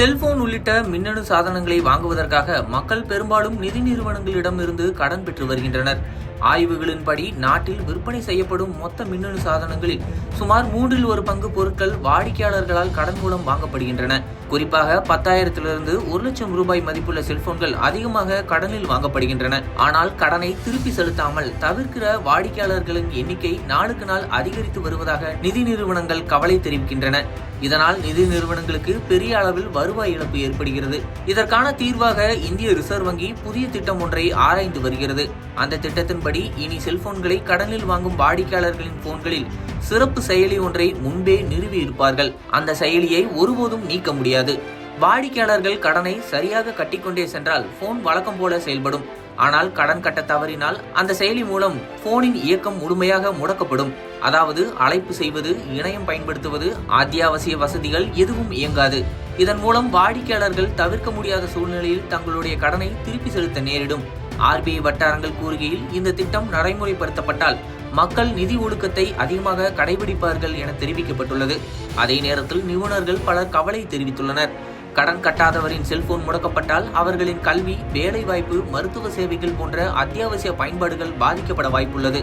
Cellphone உள்ளிட்ட மின்னணு சாதனங்களை வாங்குவதற்காக மக்கள் பெரும்பாலும் நிதி நிறுவனங்களிடமிருந்து கடன் பெற்று வருகின்றனர். ஆய்வுகளின்படி நாட்டில் விற்பனை செய்யப்படும் மொத்த மின்னணு சாதனங்களில் சுமார் 1/3 பொருட்கள் வாடிக்கையாளர்களால் கடன் மூலம் வாங்கப்படுகின்றன. குறிப்பாக 10,000 1 லட்சம் ரூபாய் மதிப்புள்ள செல்போன்கள் அதிகமாக கடனில் வாங்கப்படுகின்றன. ஆனால் கடனை திருப்பி செலுத்தாமல் தவிர்க்கிற வாடிக்கையாளர்களின் எண்ணிக்கை நாளுக்கு நாள் அதிகரித்து வருவதாக நிதி நிறுவனங்கள் கவலை தெரிவிக்கின்றன. இதனால் நிதி நிறுவனங்களுக்கு பெரிய அளவில் வருவாய் இழப்பு ஏற்படுகிறது. இதற்கான தீர்வாக இந்திய ரிசர்வ் வங்கி புதிய திட்டம் ஒன்றை ஆராய்ந்து வருகிறது. அந்த திட்டத்தின்படி இனி செல்போன்களை கடனில் வாங்கும் வாடிக்கையாளர்களின் போன்களில் சிறப்பு செயலி ஒன்றை முன்பே நிறுவி இருப்பார்கள். அந்த செயலியை ஒருபோதும் நீக்க முடியாது. வாடிக்கையாளர்கள் கடனை சரியாக கட்டிக்கொண்டே சென்றால் போன் வழக்கம் போல செயல்படும். ஆனால் கடன் கட்ட தவறினால் அந்த செயலி மூலம் போனின் இயக்கம் முழுமையாக முடக்கப்படும். அதாவது அழைப்பு செய்வது, இணையம் பயன்படுத்துவது, அத்தியாவசிய வசதிகள் எதுவும் இயங்காது. இதன் மூலம் வாடிக்கையாளர்கள் தவிர்க்க முடியாத சூழ்நிலையில் தங்களுடைய கடனை திருப்பி செலுத்த நேரிடும். RBI வட்டாரங்கள் கூறுகையில், இந்த திட்டம் நடைமுறைப்படுத்தப்பட்டால் மக்கள் நிதி ஒழுக்கத்தை அதிகமாக கடைபிடிப்பார்கள் என தெரிவிக்கப்பட்டுள்ளது. அதே நேரத்தில் நிபுணர்கள் பலர் கவலை தெரிவித்துள்ளனர். கடன் கட்டாதவரின் செல்போன் முடக்கப்பட்டால் அவர்களின் கல்வி, வேலை வாய்ப்பு, மருத்துவ சேவைகள் போன்ற அத்தியாவசிய பயன்பாடுகள் பாதிக்கப்பட வாய்ப்புள்ளது.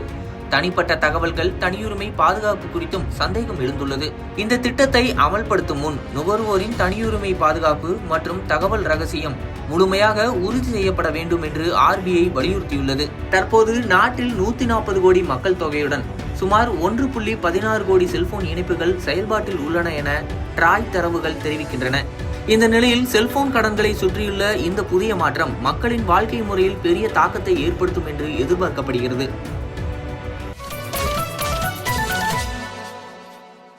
தனிப்பட்ட தகவல்கள், தனியுரிமை பாதுகாப்பு குறித்தும் சந்தேகம் எழுந்துள்ளது. இந்த திட்டத்தை அமல்படுத்தும் முன் நுகர்வோரின் தனியுரிமை பாதுகாப்பு மற்றும் தகவல் ரகசியம் முழுமையாக உறுதி செய்யப்பட வேண்டும் என்று RBI வலியுறுத்தியுள்ளது. தற்போது நாட்டில் 140 கோடி மக்கள் தொகையுடன் சுமார் 1.16 கோடி செல்போன் இணைப்புகள் செயல்பாட்டில் உள்ளன என ட்ராய் தரவுகள் தெரிவிக்கின்றன. இந்த நிலையில் செல்போன் கடன்களை சுற்றியுள்ள இந்த புதிய மாற்றம் மக்களின் வாழ்க்கை முறையில் பெரிய தாக்கத்தை ஏற்படுத்தும் என்று எதிர்பார்க்கப்படுகிறது.